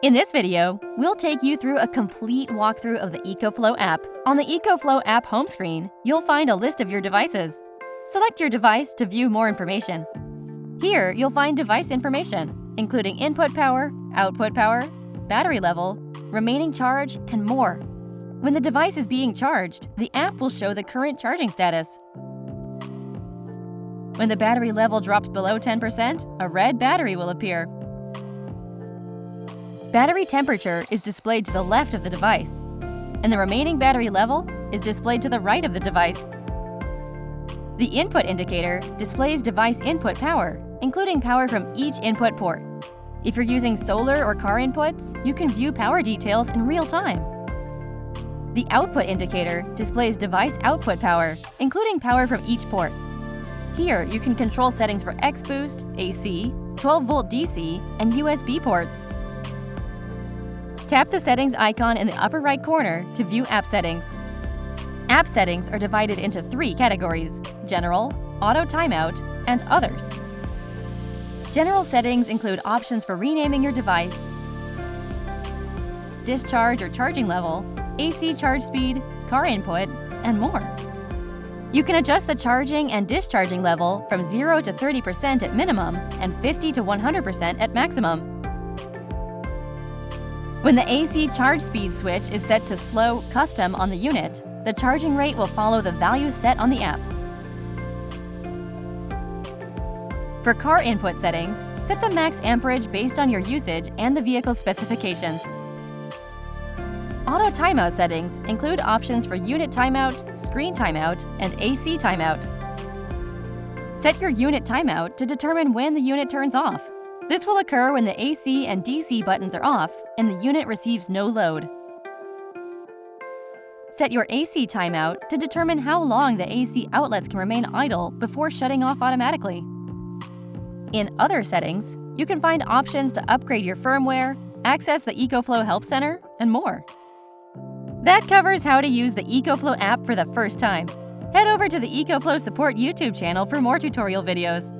In this video, we'll take you through a complete walkthrough of the EcoFlow app. On the EcoFlow app home screen, you'll find a list of your devices. Select your device to view more information. Here, you'll find device information, including input power, output power, battery level, remaining charge, and more. When the device is being charged, the app will show the current charging status. When the battery level drops below 10%, a red battery will appear. Battery temperature is displayed to the left of the device, and the remaining battery level is displayed to the right of the device. The input indicator displays device input power, including power from each input port. If you're using solar or car inputs, you can view power details in real time. The output indicator displays device output power, including power from each port. Here, you can control settings for X-Boost, AC, 12-volt DC, and USB ports. Tap the settings icon in the upper right corner to view app settings. App settings are divided into 3 categories: General, Auto Timeout, and Others. General settings include options for renaming your device, discharge or charging level, AC charge speed, car input, and more. You can adjust the charging and discharging level from 0 to 30% at minimum and 50 to 100% at maximum. When the AC charge speed switch is set to slow custom on the unit, the charging rate will follow the value set on the app. For car input settings, set the max amperage based on your usage and the vehicle's specifications. Auto timeout settings include options for unit timeout, screen timeout, and AC timeout. Set your unit timeout to determine when the unit turns off. This will occur when the AC and DC buttons are off and the unit receives no load. Set your AC timeout to determine how long the AC outlets can remain idle before shutting off automatically. In Other settings, you can find options to upgrade your firmware, access the EcoFlow Help Center, and more. That covers how to use the EcoFlow app for the first time. Head over to the EcoFlow Support YouTube channel for more tutorial videos.